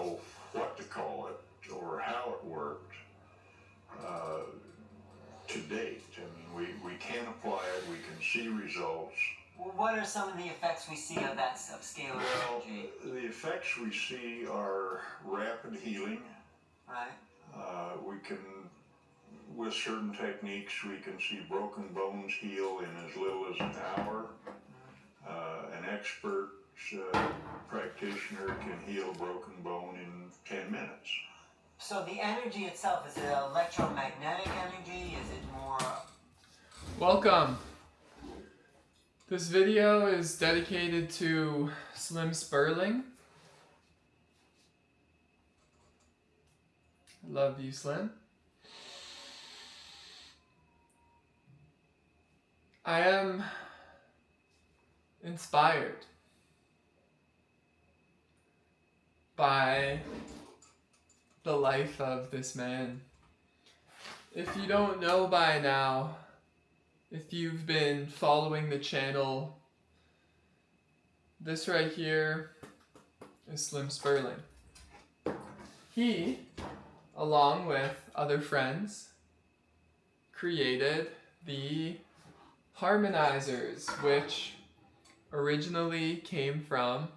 know what to call it or how it worked to date. I mean, we can apply it, we can see results. Well, what are some of the effects we see of that scalar energy? The effects we see are rapid healing. Right. We can, with certain techniques, we can see broken bones heal in as little as an hour. An expert practitioner can heal broken bone in 10 minutes. So the energy itself, is it electromagnetic energy? Is it more... Welcome. This video is dedicated to Slim Spurling. I love you, Slim. I am inspired by the life of this man. If you don't know by now, if you've been following the channel, this right here is Slim Spurling. He, along with other friends, created the Harmonizers, which originally came from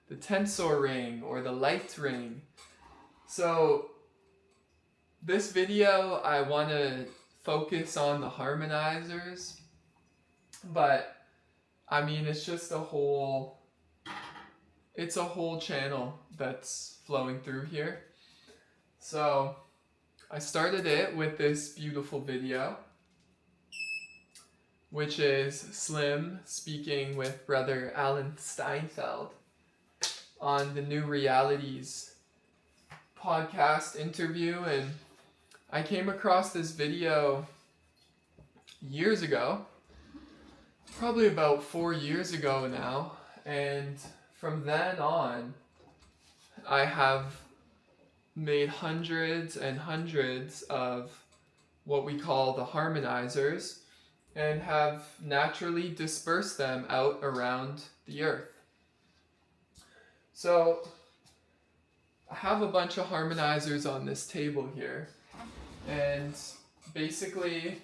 the tensor ring or the light ring. So this video, I want to focus on the Harmonizers, but I mean, it's just a whole channel that's flowing through here. So I started it with this beautiful video, which is Slim speaking with brother Alan Steinfeld on the New Realities podcast interview. And I came across this video years ago, probably about 4 years ago now, and from then on I have made hundreds and hundreds of what we call the Harmonizers and have naturally dispersed them out around the earth. So I have a bunch of Harmonizers on this table here, and basically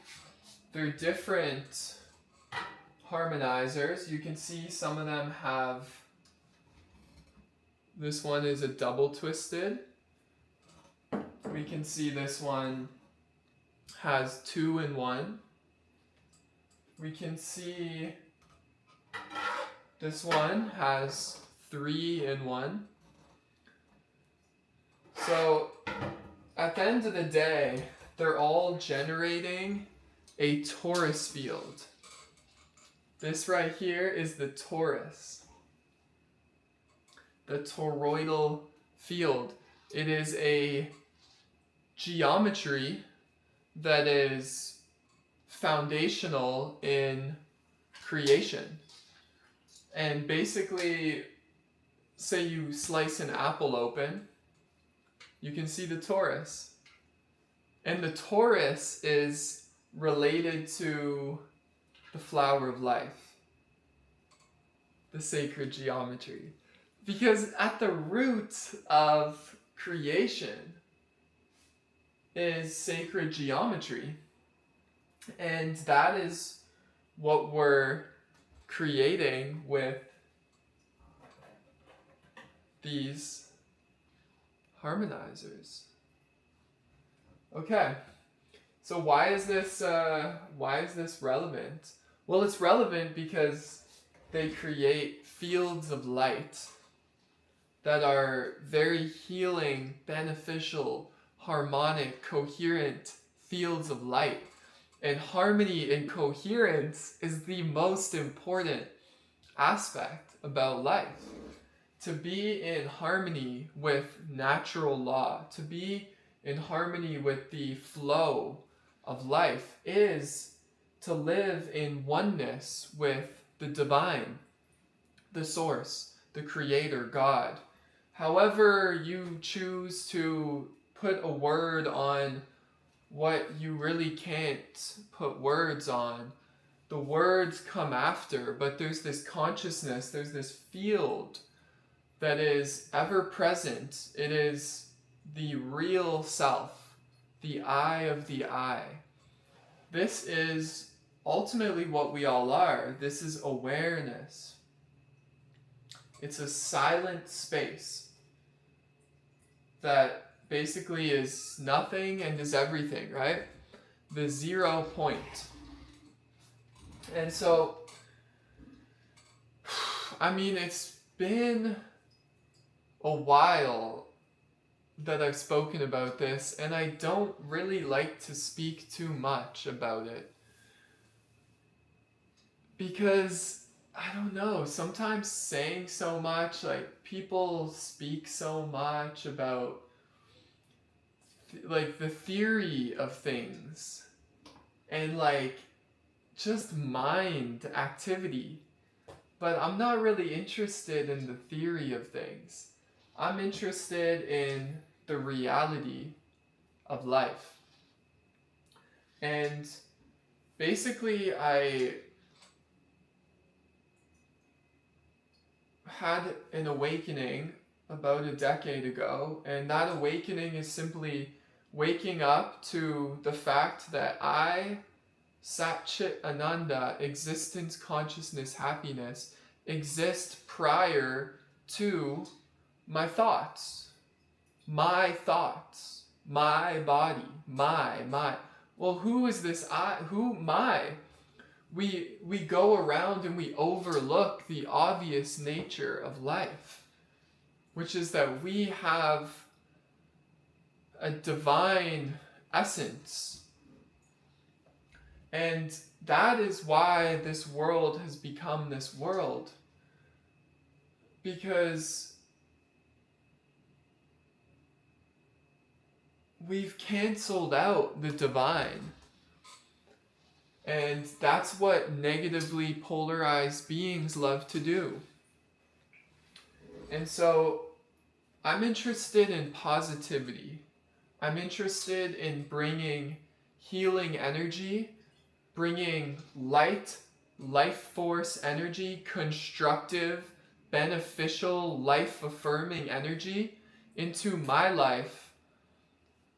they're different Harmonizers. You can see some of them have, this one is a double twisted. We can see this one has 2 in 1. We can see this one has 3 in 1. So at the end of the day, they're all generating a torus field. This right here is the torus, the toroidal field. It is a geometry that is foundational in creation. And basically, say you slice an apple open, you can see the torus. And the torus is related to the flower of life, the sacred geometry. Because at the root of creation is sacred geometry. And that is what we're creating with these Harmonizers. Okay, so why is this relevant? Well, it's relevant because they create fields of light that are very healing, beneficial, harmonic, coherent fields of light. And harmony and coherence is the most important aspect about life. To be in harmony with natural law, to be in harmony with the flow of life, is to live in oneness with the divine, the source, the creator, God. However you choose to put a word on what you really can't put words on, the words come after, but there's this consciousness, there's this field that is ever present. It is the real self, the eye of the I. This is ultimately what we all are. This is awareness. It's a silent space that basically is nothing and is everything, right? The 0 point. And so, I mean, it's been a while that I've spoken about this, and I don't really like to speak too much about it. Because, I don't know, sometimes saying so much, like, people speak so much about, like, the theory of things, and, like, just mind activity. But I'm not really interested in the theory of things. I'm interested in the reality of life. And basically, I had an awakening about a decade ago, and that awakening is simply waking up to the fact that I, Sat Chit Ananda, existence, consciousness, happiness, exist prior to my thoughts, my body, my. Well, who is this I? Who, my? We go around and we overlook the obvious nature of life, which is that we have a divine essence. And that is why this world has become this world. Because we've canceled out the divine. And that's what negatively polarized beings love to do. And so I'm interested in positivity. I'm interested in bringing healing energy, bringing light, life force energy, constructive, beneficial, life-affirming energy into my life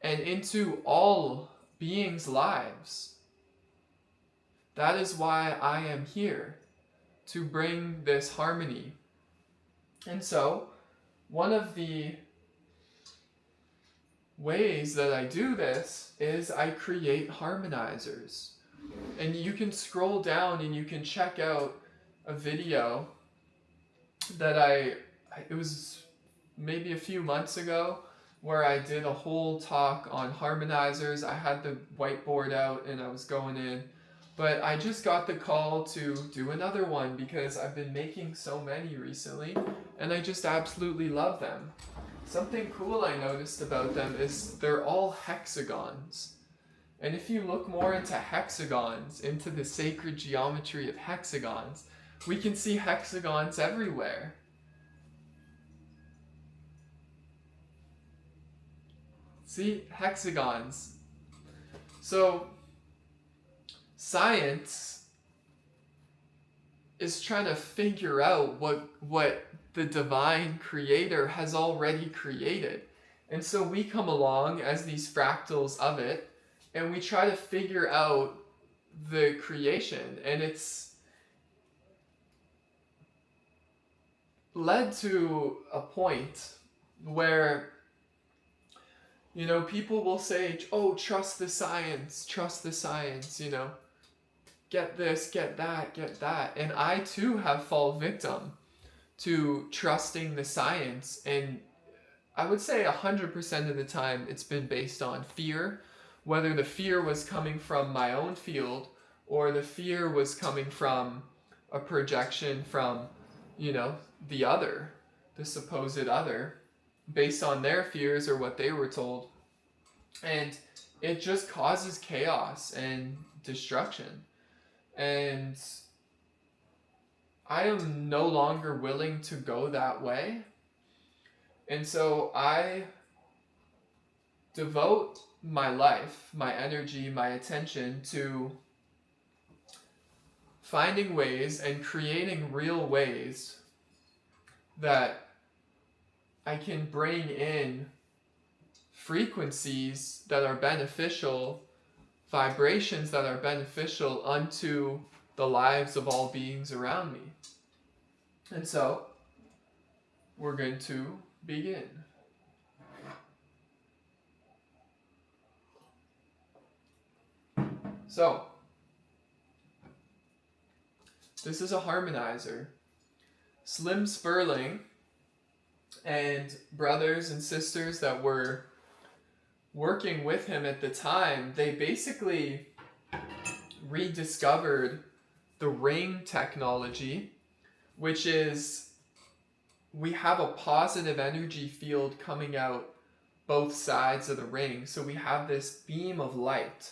and into all beings' lives. That is why I am here, to bring this harmony. And so, one of the ways that I do this is I create harmonizers. And you can scroll down and you can check out a video that it was maybe a few months ago, where I did a whole talk on harmonizers. I had the whiteboard out and I was going in. But I just got the call to do another one because I've been making so many recently and I just absolutely love them. Something cool I noticed about them is they're all hexagons. And if you look more into hexagons, into the sacred geometry of hexagons, we can see hexagons everywhere. See, hexagons. So, science is trying to figure out what the divine creator has already created. And so we come along as these fractals of it, and we try to figure out the creation. And it's led to a point where, you know, people will say, oh, trust the science, you know, get this, get that, get that. And I too have fallen victim to trusting the science. And I would say 100% of the time it's been based on fear, whether the fear was coming from my own field or the fear was coming from a projection from, you know, the other, the supposed other, based on their fears or what they were told. And it just causes chaos and destruction. And I am no longer willing to go that way. And so I devote my life, my energy, my attention to finding ways and creating real ways that I can bring in frequencies that are beneficial, vibrations that are beneficial unto the lives of all beings around me. And so, we're going to begin. So, this is a harmonizer. Slim Spurling and brothers and sisters that were working with him at the time, they basically rediscovered the ring technology, which is we have a positive energy field coming out both sides of the ring. So we have this beam of light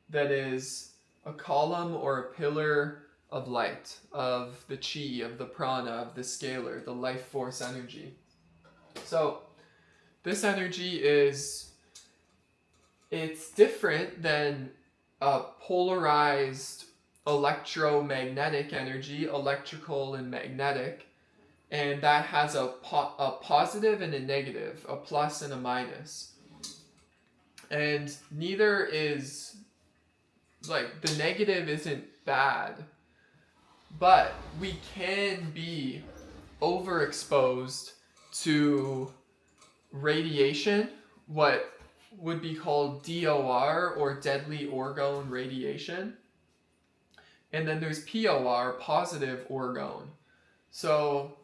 that is a column or a pillar of light, of the chi, of the prana, of the scalar, the life force energy. So this energy it's different than a polarized electromagnetic energy, electrical and magnetic, and that has a positive and a negative, a plus and a minus. And neither is, like, the negative isn't bad, but we can be overexposed to radiation, what would be called DOR, or deadly orgone radiation. And then there's POR, positive orgone. So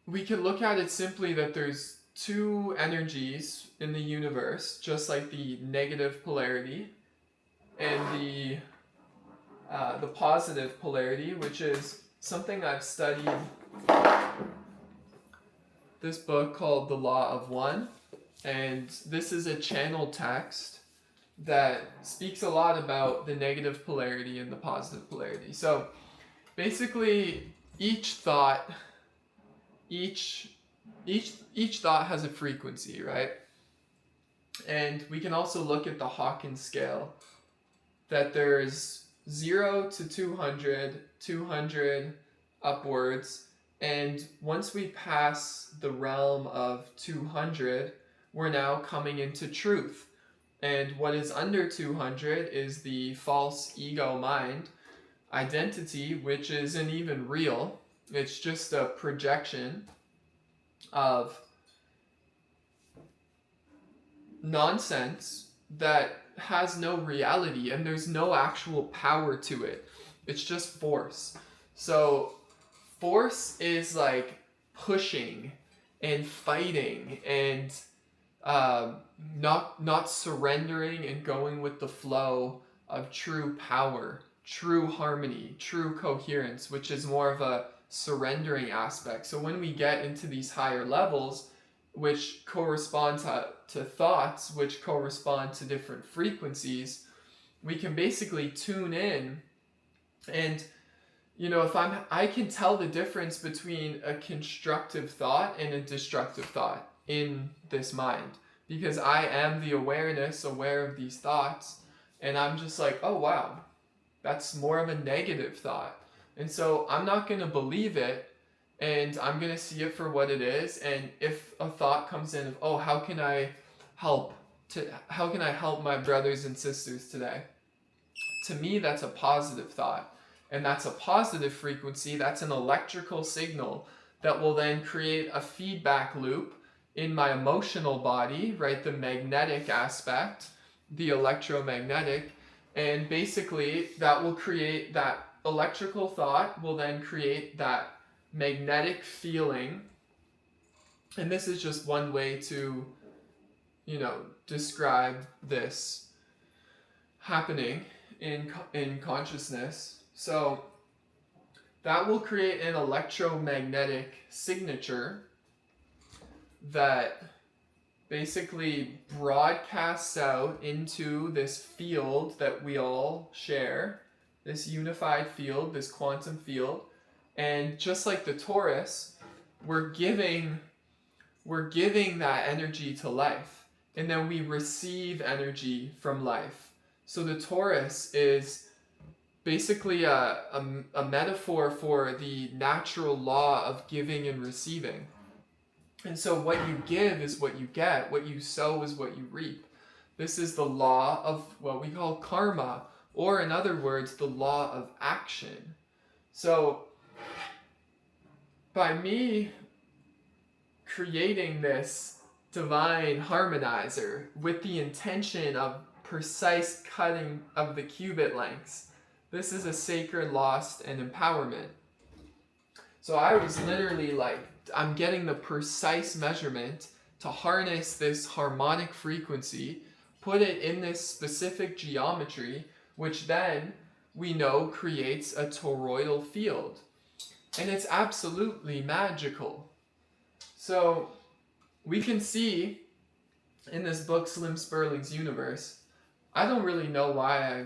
we can look at it simply that there's two energies in the universe, just like the negative polarity and the positive polarity, which is something I've studied. This book called The Law of One, and this is a channel text that speaks a lot about the negative polarity and the positive polarity. So basically each thought has a frequency, right? And we can also look at the Hawkins scale, that there's 0 to 200, 200 upwards, and once we pass the realm of 200, we're now coming into truth. And what is under 200 is the false ego mind identity, which isn't even real. It's just a projection of nonsense that has no reality, and there's no actual power to it. It's just force. So force is like pushing and fighting and not surrendering and going with the flow of true power, true harmony, true coherence, which is more of a surrendering aspect. So when we get into these higher levels, which correspond to thoughts, which correspond to different frequencies, we can basically tune in. And if I can tell the difference between a constructive thought and a destructive thought in this mind, because I am the awareness aware of these thoughts, and I'm just like, oh wow, that's more of a negative thought. And so I'm not going to believe it, and I'm going to see it for what it is. And if a thought comes in of, oh, how can I help my brothers and sisters today? To me, that's a positive thought. And that's a positive frequency. That's an electrical signal that will then create a feedback loop in my emotional body, right? The magnetic aspect, the electromagnetic. And basically, that will create that electrical thought will then create that magnetic feeling. And this is just one way to, describe this happening in consciousness. So that will create an electromagnetic signature that basically broadcasts out into this field that we all share, this unified field, this quantum field. And just like the Taurus, we're giving that energy to life, and then we receive energy from life. So the Taurus is basically a metaphor for the natural law of giving and receiving. And so what you give is what you get. What you sow is what you reap. This is the law of what we call karma, or in other words, the law of action. So by me creating this divine harmonizer with the intention of precise cutting of the qubit lengths, this is a sacred lost and empowerment. So I was literally like, I'm getting the precise measurement to harness this harmonic frequency, put it in this specific geometry, which then we know creates a toroidal field. And it's absolutely magical. So we can see in this book, Slim Spurling's Universe, I don't really know why I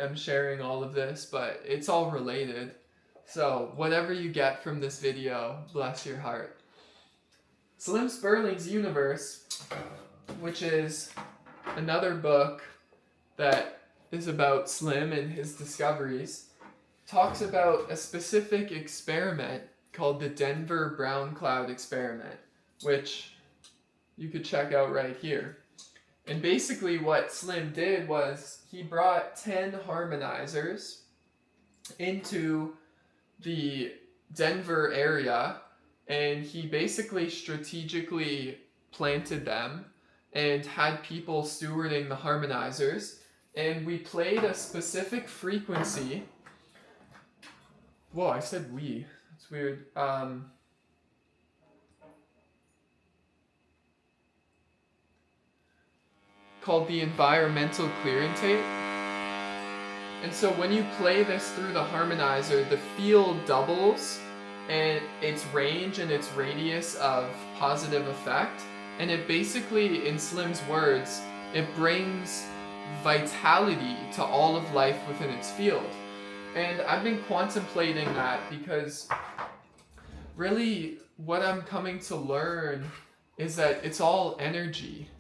am sharing all of this, but it's all related. So whatever you get from this video, bless your heart. Slim Spurling's Universe, which is another book that is about Slim and his discoveries, talks about a specific experiment called the Denver Brown Cloud experiment, which you could check out right here. And basically what Slim did was he brought 10 harmonizers into the Denver area, and he basically strategically planted them and had people stewarding the harmonizers, and we played a specific frequency. Whoa, I said we. That's weird. Called the environmental clearing tape. And so when you play this through the harmonizer, the field doubles and its range and its radius of positive effect. And it basically, in Slim's words, it brings vitality to all of life within its field. And I've been contemplating that because really what I'm coming to learn is that it's all energy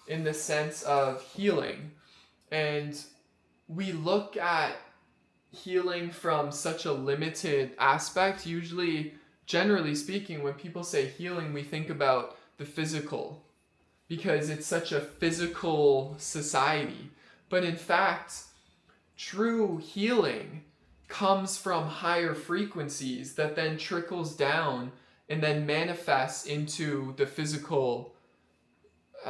in the sense of healing. And we look at healing from such a limited aspect. Usually, generally speaking, when people say healing, we think about the physical because it's such a physical society. But in fact, true healing comes from higher frequencies that then trickles down and then manifests into the physical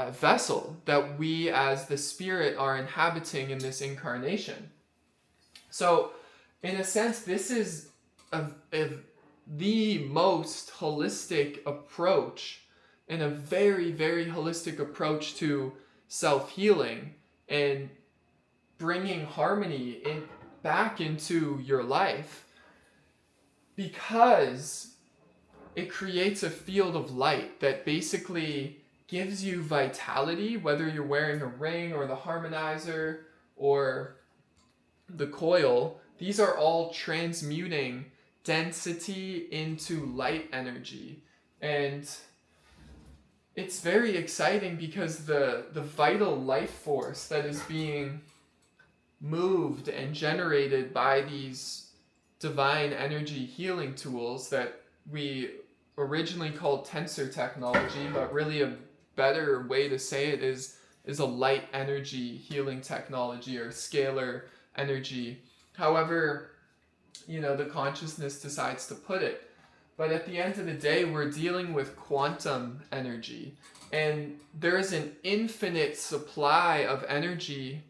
vessel that we as the spirit are inhabiting in this incarnation. So in a sense, this is the most holistic approach and a very, very holistic approach to self-healing and bringing harmony back into your life, because it creates a field of light that basically gives you vitality, whether you're wearing a ring or the harmonizer or the coil. These are all transmuting density into light energy. And it's very exciting because the vital life force that is being moved and generated by these divine energy healing tools that we originally called tensor technology, but really a better way to say it is a light energy healing technology or scalar energy. However, the consciousness decides to put it. But at the end of the day, we're dealing with quantum energy. And there is an infinite supply of energy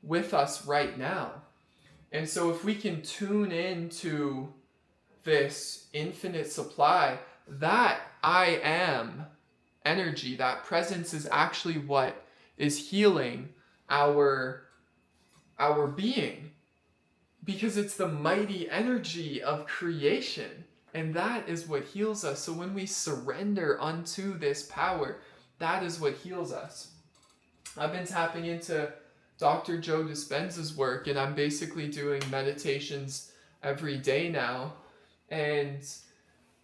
with us right now. And so if we can tune into this infinite supply, that I am energy, that presence is actually what is healing our being, because it's the mighty energy of creation, and that is what heals us. So when we surrender unto this power, that is what heals us. I've been tapping into Dr. Joe Dispenza's work, and I'm basically doing meditations every day now. And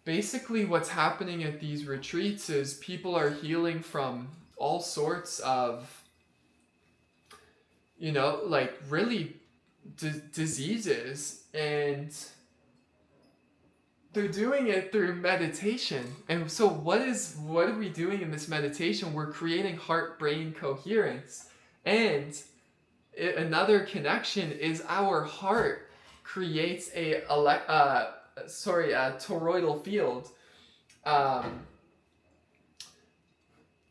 basically what's happening at these retreats is people are healing from all sorts of, really diseases. And they're doing it through meditation. And so what are we doing in this meditation? We're creating heart-brain coherence. And another connection is our heart creates a toroidal field.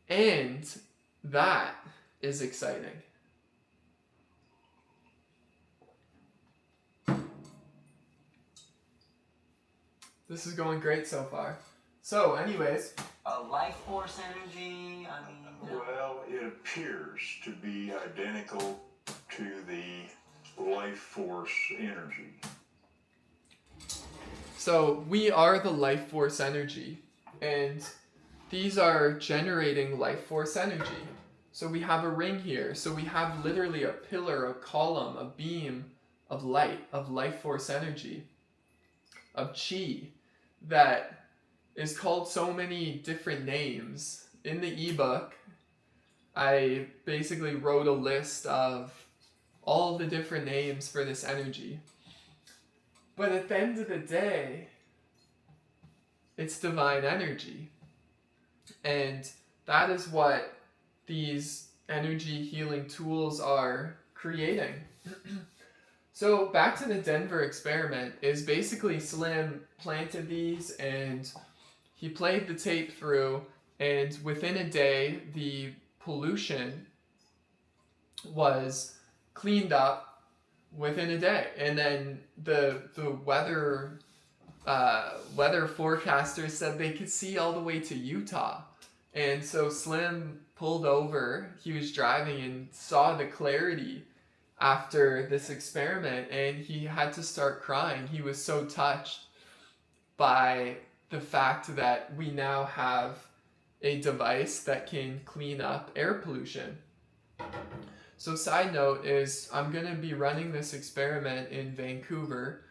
And that is exciting. This is going great so far. So, anyways. A life force energy, I mean... Well, it appears to be identical to the life force energy. So, we are the life force energy. And these are generating life force energy. So we have a ring here. So we have literally a pillar, a column, a beam of light, of life force energy, of chi, that is called so many different names. In the ebook, I basically wrote a list of all the different names for this energy. But at the end of the day, it's divine energy. And that is what these energy healing tools are creating. So back to the Denver experiment is basically Slim planted these and he played the tape through, and within a day the pollution was cleaned up within a day. And then the weather forecasters said they could see all the way to Utah. And so Slim pulled over, he was driving and saw the clarity after this experiment, and he had to start crying. He was so touched by the fact that we now have a device that can clean up air pollution. So side note is I'm going to be running this experiment in Vancouver,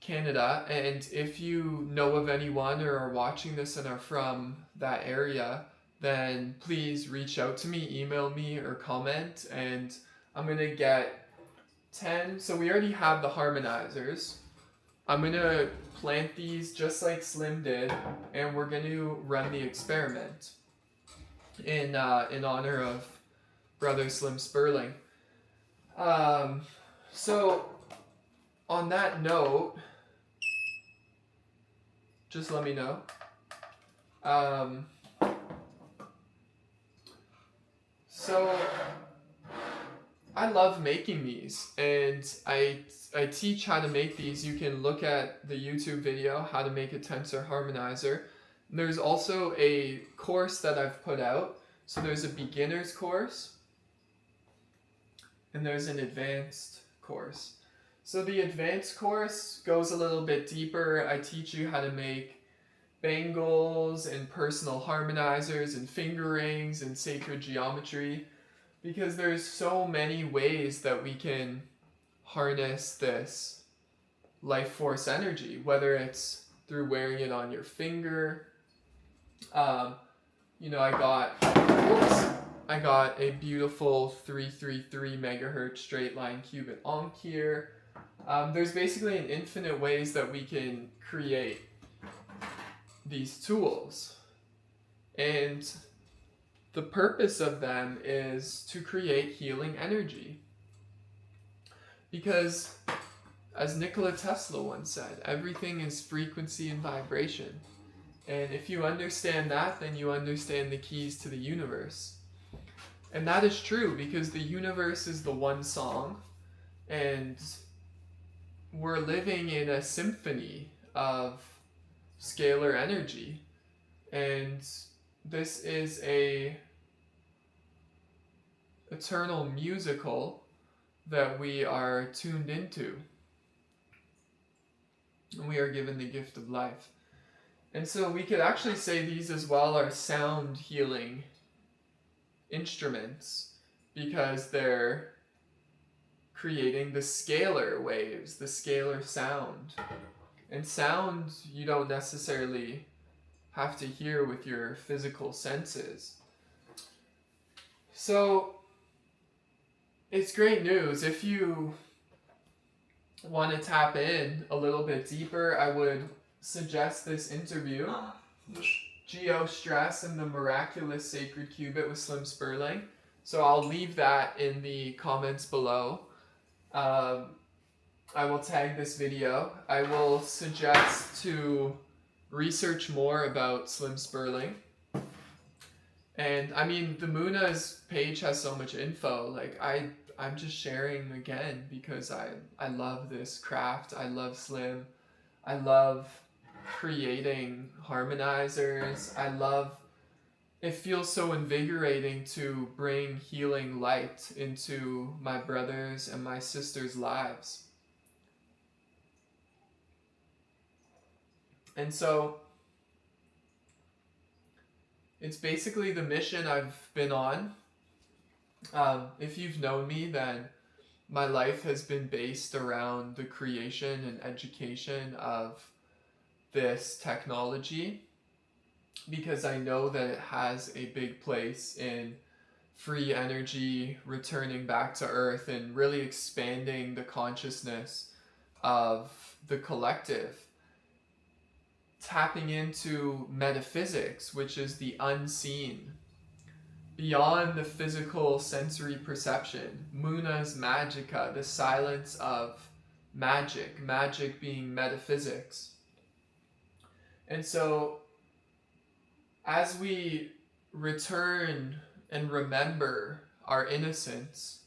Canada, and if you know of anyone or are watching this and are from that area, then please reach out to me, email me, or comment, and I'm going to get 10, so we already have the harmonizers. I'm going to plant these just like Slim did, and we're going to run the experiment in honor of Brother Slim Spurling. So on that note, just let me know. So I love making these, and I teach how to make these. You can look at the YouTube video, how to make a tensor harmonizer. And there's also a course that I've put out. So there's a beginner's course, and there's an advanced course. So the advanced course goes a little bit deeper. I teach you how to make bangles and personal harmonizers and finger rings and sacred geometry, because there's so many ways that we can harness this life force energy, whether it's through wearing it on your finger. I got a beautiful 333 megahertz straight line qubit Ankh here. There's basically an infinite ways that we can create these tools. And the purpose of them is to create healing energy. Because, as Nikola Tesla once said, everything is frequency and vibration. And if you understand that, then you understand the keys to the universe. And that is true, because the universe is the one song, and we're living in a symphony of scalar energy. And this is a eternal musical that we are tuned into. And we are given the gift of life. And so we could actually say these as well are sound healing instruments, because they're creating the scalar waves, the scalar sound. And sound you don't necessarily have to hear with your physical senses. So it's great news. If you want to tap in a little bit deeper, I would suggest this interview, This, Geostress and the Miraculous Sacred Cubit with Slim Spurling. So I'll leave that in the comments below. I will tag this video. I will suggest to research more about Slim Spurling. And I mean, the Muna's page has so much info. Like I'm just sharing again because I love this craft. I love Slim. I love creating harmonizers. It feels so invigorating to bring healing light into my brothers and my sisters' lives. And so it's basically the mission I've been on. If you've known me, then my life has been based around the creation and education of this technology, because I know that it has a big place in free energy returning back to Earth and really expanding the consciousness of the collective. Tapping into metaphysics, which is the unseen, beyond the physical sensory perception. Muna's Magica, the silence of magic, magic being metaphysics. And so, as we return and remember our innocence,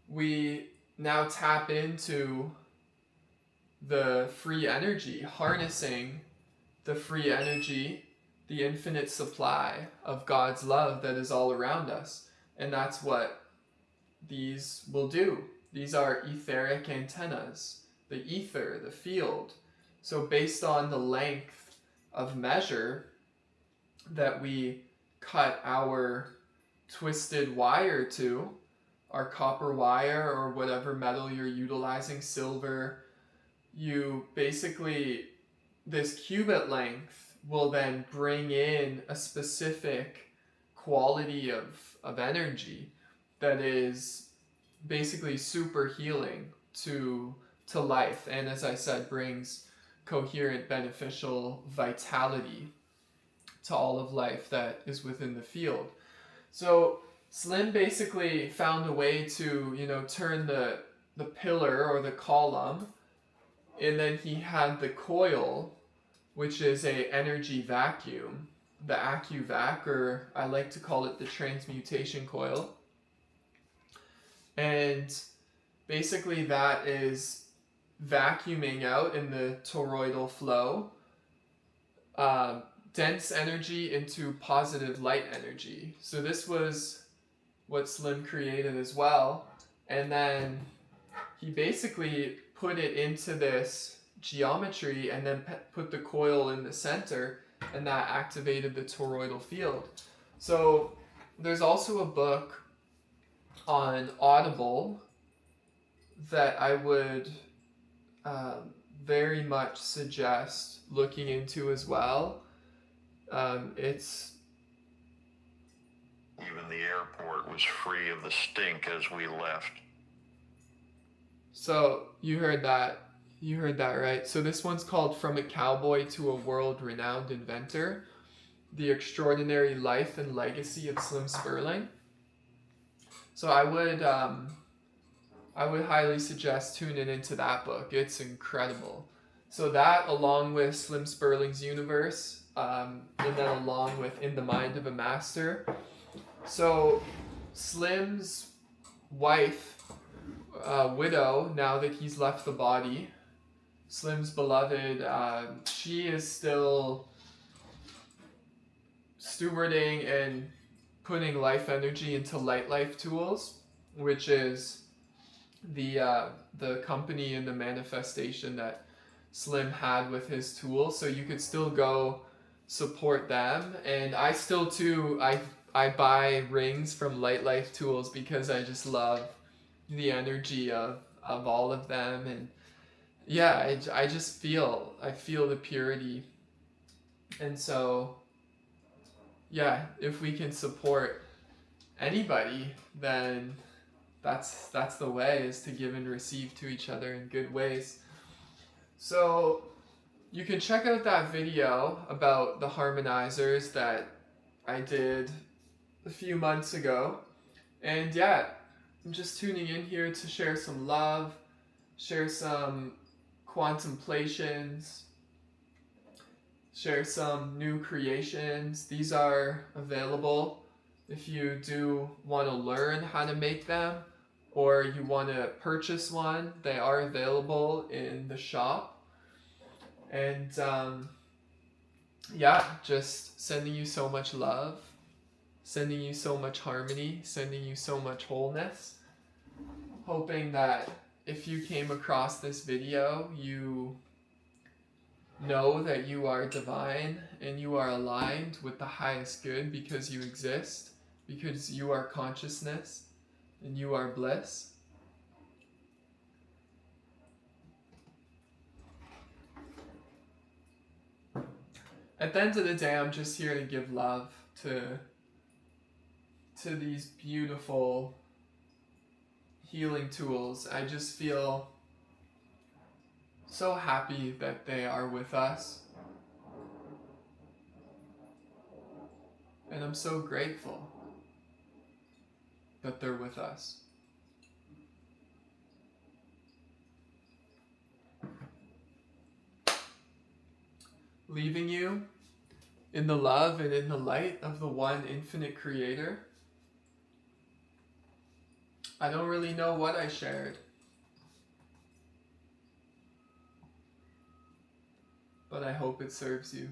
we now tap into the free energy, harnessing the free energy, the infinite supply of God's love that is all around us. And that's what these will do. These are etheric antennas, the ether, the field. So based on the length of measure that we cut our twisted wire to, our copper wire or whatever metal you're utilizing, silver, you basically, this cubit length will then bring in a specific quality of energy that is basically super healing to life, and as I said, brings coherent, beneficial vitality to all of life that is within the field. So Slim basically found a way to, turn the pillar or the column, and then he had the coil, which is a energy vacuum, the AccuVac, or I like to call it the transmutation coil. And basically that is vacuuming out in the toroidal flow dense energy into positive light energy. So this was what Slim created as well. And then he basically put it into this geometry and then put the coil in the center, and that activated the toroidal field. So there's also a book on Audible that I would very much suggest looking into as well. It's even the airport was free of the stink as we left. So you heard that right. So this one's called From a Cowboy to a World-Renowned Inventor: The Extraordinary Life and Legacy of Slim Spurling. So I would highly suggest tuning into that book. It's incredible. So that, along with Slim Spurling's Universe, and then along with In the Mind of a Master. So Slim's wife, widow, now that he's left the body, Slim's beloved, she is still stewarding and putting life energy into Light Life Tools, which is the company and the manifestation that Slim had with his tools. So you could still go support them. And I still too, I buy rings from Light Life Tools because I just love the energy of all of them. And yeah, I feel the purity. And so yeah, if we can support anybody, then that's the way, is to give and receive to each other in good ways. So you can check out that video about the harmonizers that I did a few months ago. And yeah, I'm just tuning in here to share some love, share some contemplations, share some new creations. These are available if you do want to learn how to make them, or you want to purchase one. They are available in the shop. And yeah, just sending you so much love, sending you so much harmony, sending you so much wholeness. Hoping that if you came across this video, you know that you are divine and you are aligned with the highest good because you exist, because you are consciousness and you are bliss. At the end of the day, I'm just here to give love to these beautiful healing tools. I just feel so happy that they are with us. And I'm so grateful that they're with us. Leaving you in the love and in the light of the one infinite creator. I don't really know what I shared, but I hope it serves you.